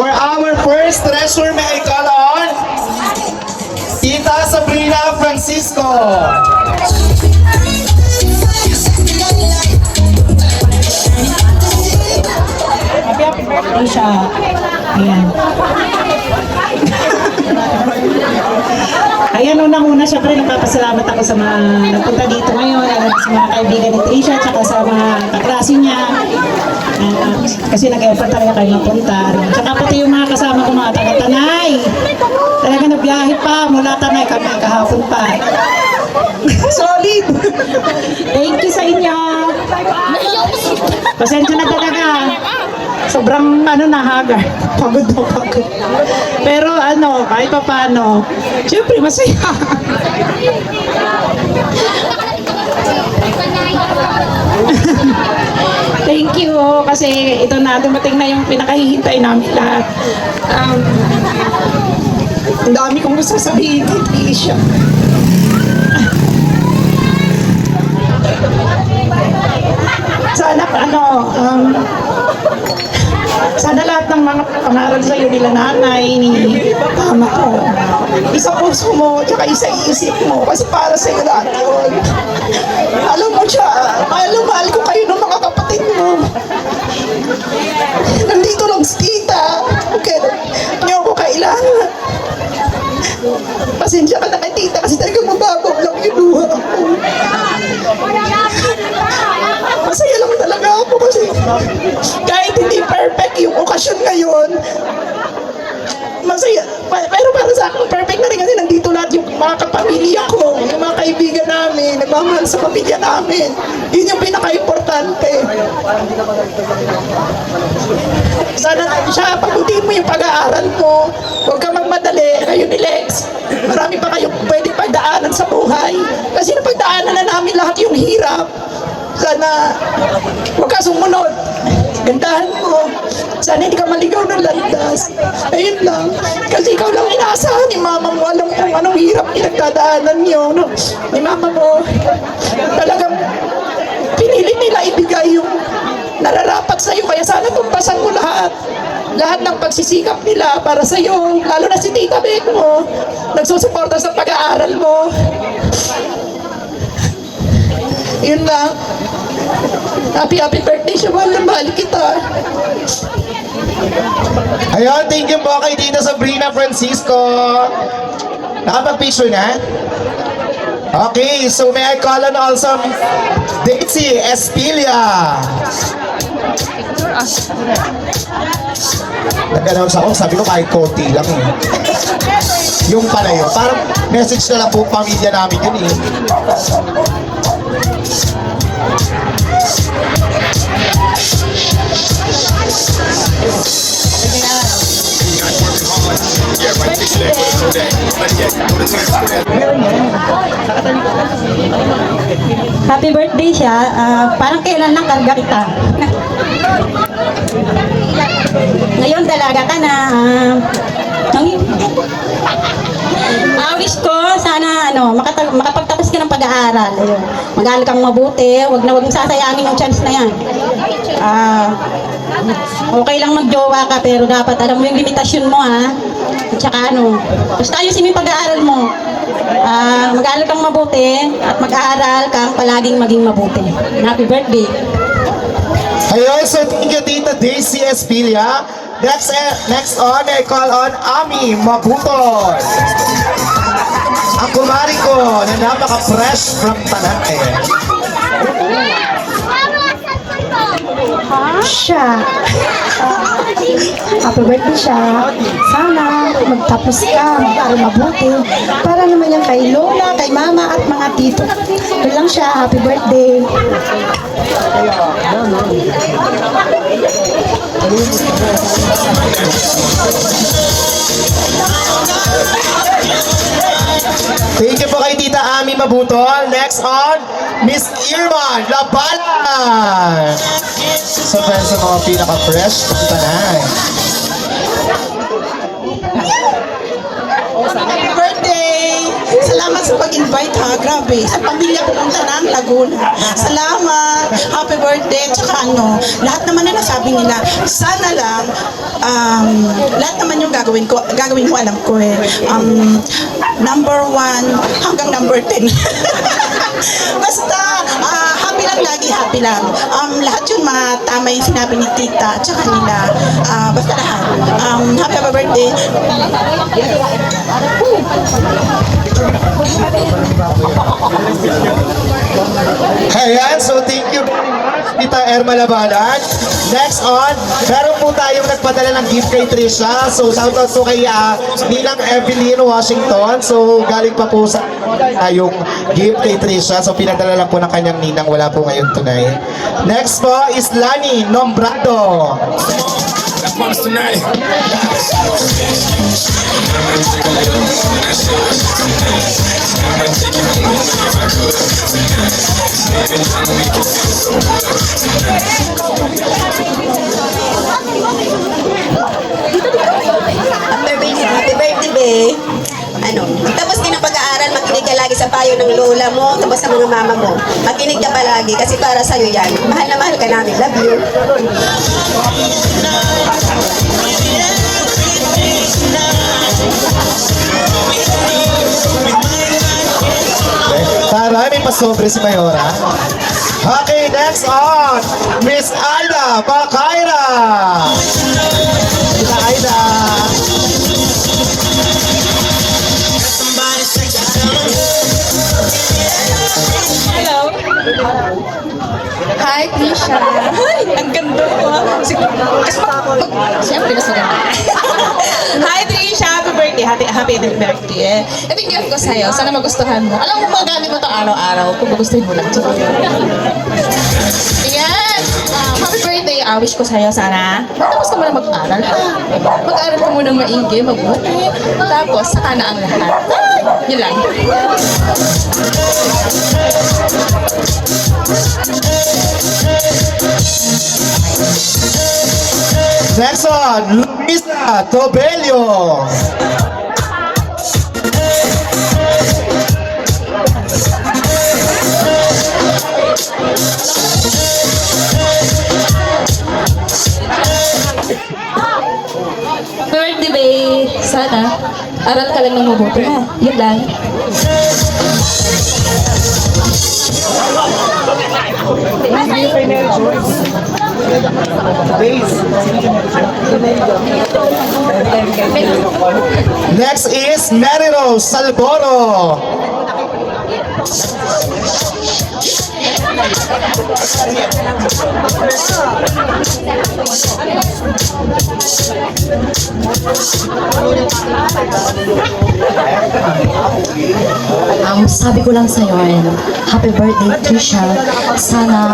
For our first treasure, may I call on Tita Sabrina Francisco. Happy birthday siya. Ayan. Ayan, unang-una, syempre nagpapasalamat ako sa mga nagpunta dito ngayon, sa mga kaibigan ni Trisha, tsaka sa mga kaklase niya. Kasi nag-effort talaga kayo mapunta. Tsaka pati yung mga kasama ko, mga taga-Tanay. Talaga nagbiyahe pa, mula Tanay kami kahapon pa. Solid! Thank you sa inyo! Pasensya na talaga. Sobrang nahaga. Pagod na pagod. Pero kahit pa paano, syempre masaya. Thank you. Kasi ito na, dumating na yung pinakahihintay namin lahat. Ang dami kong gusto sabihin kay Trisha. Sana lahat ng mga pangaral sa iyo nila nanay, ni mama ko, isa puso mo, tsaka isa isip mo, kasi para sa iyo lahat yun. Alam mo siya, mahal ko kayo ng mga kapatid mo. Nandito lang si tita, okay, niyo ako kailangan. Pasensya ka na kay tita kasi talagang mababaw lang yung luha ako. Masaya lang talaga ako kasi kahit hindi perfect yung okasyon ngayon, masaya. Pero para sa akin, perfect na rin kasi nandito lahat yung mga kapamilya ko, yung mga kaibigan namin, nagmamahal sa pamilya namin. Yun yung pinaka-importante. Sana siya, pagutin mo yung pag-aaral mo. Huwag ka magmadali. Kayo ni Lex, marami pa kayong pwede pagdaanan sa buhay. Kasi napagdaanan na namin lahat yung hirap. Sana huwag ka sumunod. Gandahan mo. Sana hindi ka maligaw ng landas. Ayun lang. Kasi ikaw lang inaasahan ni mama mo. Alam kung anong hirap pinagdadaanan niyo. No? Ni mama mo, talagang pinilit nila ibigay yung nararapat sa'yo. Kaya sana tumpasan mo lahat. Lahat ng pagsisikap nila para sa'yo. Lalo na si Tita Bek mo. Nagsusuporta sa pag-aaral mo. Yun lang. Happy birthday siya. Mahal kita. Ayun, thank you po kay Tita Sabrina Francisco. Nakapag-picture na? Okay, so may I call on also Daisy Espilia. Nag-announce ako, sabi ko kahit konti lang eh. Yung pala yun, parang message na lang po pamilya namin yun eh. Happy birthday siya. Parang kailan lang karga kita. Ngayon dalaga ka na. Wish ko sana makapagtapos ka ng pag-aaral. Mag-aaral kang mabuti. Huwag mong sasayangin yung chance na yan. Okay lang magjowa ka pero dapat alam mo yung limitasyon mo ha. At saka basta ayusin mo yung pag-aaral mo. Mag-aaral kang mabuti at mag-aaral kang palaging maging mabuti. Happy birthday. Ayun, so thank you Tita Daisy Espilia. Next on, I call on Ami Mabuton. Ang kumari ko na napaka-fresh from Tanay. Siya. Happy birthday siya. Sana magtapos ka, mag-aral mabuti. Para naman yan kay Lola, kay Mama at mga tito. Ito lang siya. Happy birthday. Thank you po kay Tita Ami Mabutol. Next on, Miss Irma Labalan. So, sa mga pinaka-fresh, punta na. Happy birthday! Salamat sa pag-invite ha. Grabe. Ruby. Sa pamilya pupunta ng Laguna. Salamat. Happy birthday. Tsaka lahat naman na nasabi nila, sana lang, lahat naman yung gagawin mo, alam ko eh. Number 1 hanggang number 10. Basta, happy lang lagi, happy lang. Lahat yung mga tama yung sinabi ni tita, tsaka nila. Basta lahat. Happy birthday. Ayan, so thank you very much, Tita Erma Labanan. Next on, meron po tayong nagpadala ng gift kay Trisha. So shoutout po kay Ninang Evelyn Washington. So galing pa po sa yung gift kay Trisha. So pinadala lang po ng kanyang ninang, wala po ngayon tonight. Next po is Lani Nombrado. Happy birthday, be. Tapos din ang pag-aaral, makinig ka lagi sa payo ng lola mo, tapos sa mga mama mo. Makinig ka palagi kasi para sa'yo yan. Mahal na mahal ka namin. Love you. Tara, may pasobre si Mayora. Okay, next on, Miss Aida Bakaira. Tita Aida. Hi, Trisha. Hi, ang ganda mo. Siyempre, mas maganda. Hi, Trisha. Happy birthday. Happy birthday. Ito yung gift ko sa'yo. Sana magustuhan mo. Alam mo, magamit mo ito araw-araw kung magustuhin mo lang ito. Ayan. Happy birthday. Wish ko sa'yo sana. Tapos ka muna mag-aral. Mag-aral ka muna maigi, mabuti. Tapos, saka na ang lahat. Yun lang. Next on, Luisa Tobelio. Birthday, babe. Sana, aral ka lang ng mabuti. Yun lang. Next is Mary Rose Salboro. Sabi ko lang sa'yo, happy birthday, Trisha. Sana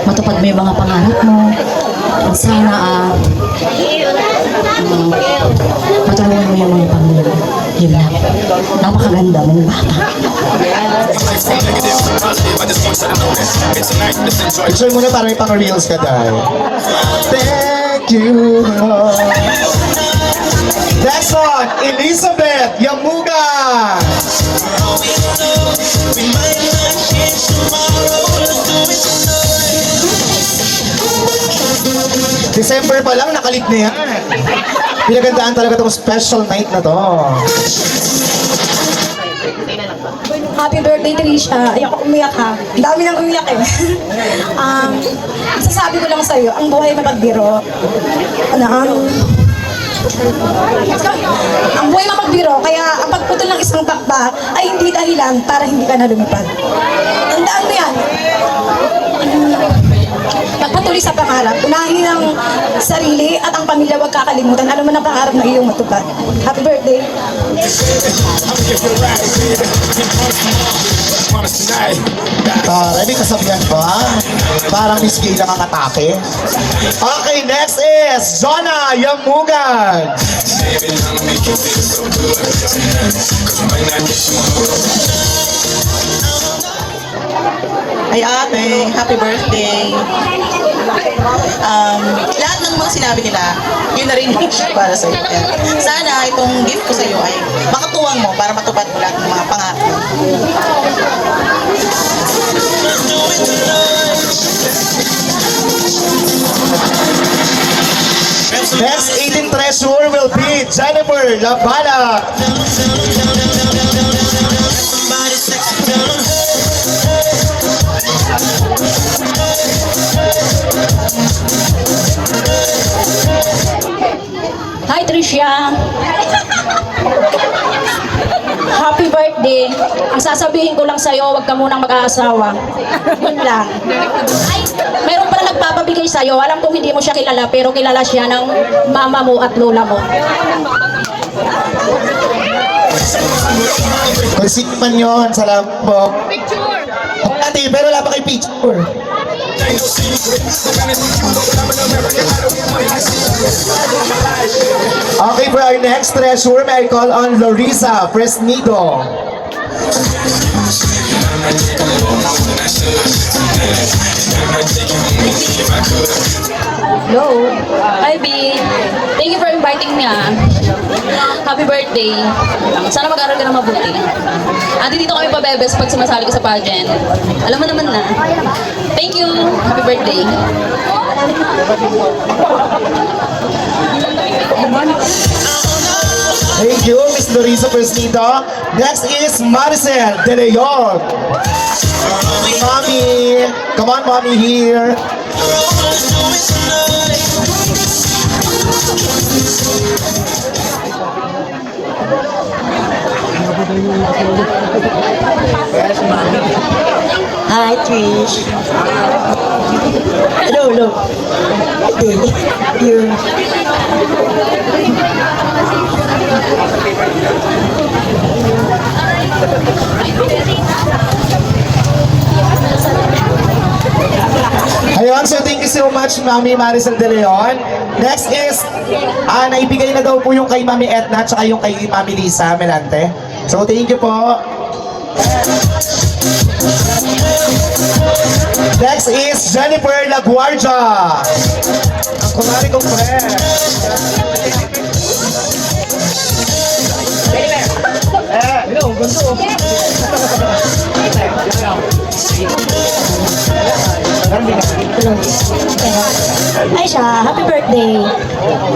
matupad mo yung mga pangarap mo. At sana matulungan mo yung mga pamilya. Yun lang. Napakaganda mong bata. Picture muna para may pang-reels ka dahil. Thank you, Lord. Next on, Elizabeth Yamuga. December pa lang, nakalit na yan. Pinagandaan talaga itong special night na to. Happy birthday, Trisha. Ayoko umiyak ha. Ang dami nang umiyak eh. Sasabi ko lang sa'yo, ang buhay mapagbiro. Ang buhay mapagbiro, kaya ang pagputol ng isang pakpak ay hindi dahilan para hindi ka na lumipad. Tandaan mo yan. Magpatuloy sa pangarap. Unahin ang sarili at ang pamilya, huwag kakalimutan. Alam mo na pangarap na iyong matupad. Happy birthday. Ready kasabihan ba? Parang Miss Gay lang ang atake. Okay, next is Zona Yamugan. Ay ate, happy birthday. Lahat ng mga sinabi nila, yun na rin yung para sa'yo. Kaya sana itong gift ko sa'yo ay makatuwang mo para matupad mo lahat ng mga pangako. Next 18 treasure will be Jennifer Labala. Hi, Tricia. Happy birthday. Ang sasabihin ko lang sa'yo, huwag ka munang mag-aasawa. Yun lang. Ay, meron pala nagpapabigay sa'yo. Alam kong hindi mo siya kilala, pero kilala siya ng mama mo at lola mo. Konsikman yun. Salamat po. Picture! Ate, pero wala pa kay picture. Okay, for our next treasure, may I call on Larissa Fresnido. Hello. Hi, B. Thank you for inviting me, ah. Happy birthday. Sana mag-aral ka na mabuti. Dito kami pabebes pag sumasali ka sa pageant. Alam mo naman na. Thank you. Happy birthday. Thank you, Miss Larissa Fresnido. Next is Maricel De Leon. Mommy. Come on, mommy here. Hi, Trish. Hello. You. Ayun, so thank you so much, Mami Maricel De Leon. Next is, naibigay na daw po yung kay Mami Etna at yung kay Mami Lisa Melante. So thank you po. Next is Jennifer Laguardia. Ang kumari kong friend. Ay siya, happy birthday.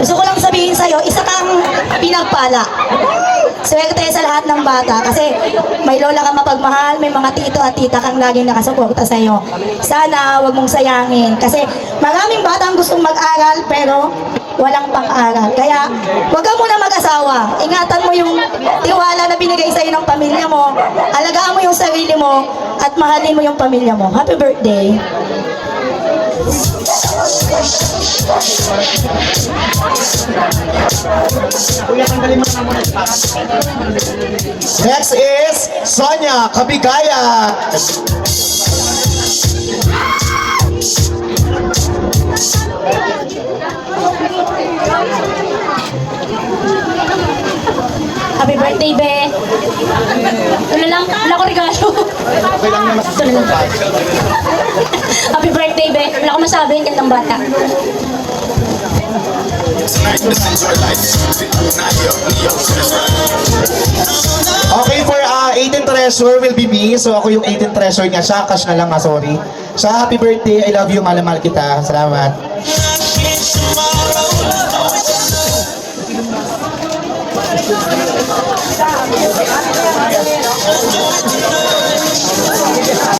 Gusto ko lang sabihin sa'yo, isa kang pinagpala. Swerte sa lahat ng bata kasi may lola kang mapagmahal, may mga tito at tita kang laging nakasuporta sa'yo. Sana wag mong sayangin kasi maraming bata ang gustong mag-aral pero walang pang-aral. Kaya wag ka muna mag-asawa. Ingatan mo yung tiwala na binigay sa'yo ng pamilya mo. Alagaan mo yung sarili mo at mahalin mo yung pamilya mo. Happy birthday. Next is Sonia Kabigaya. Happy birthday, be. Wala lang. Wala ko regalo. Okay lang naman. Happy birthday, be. Wala ko masabi. Ang gandang bata. Okay, for 18 treasure will be me. So ako yung 18 treasure niya. Siya, cash na lang sorry. Siya, happy birthday. I love you, mahal kita. Salamat.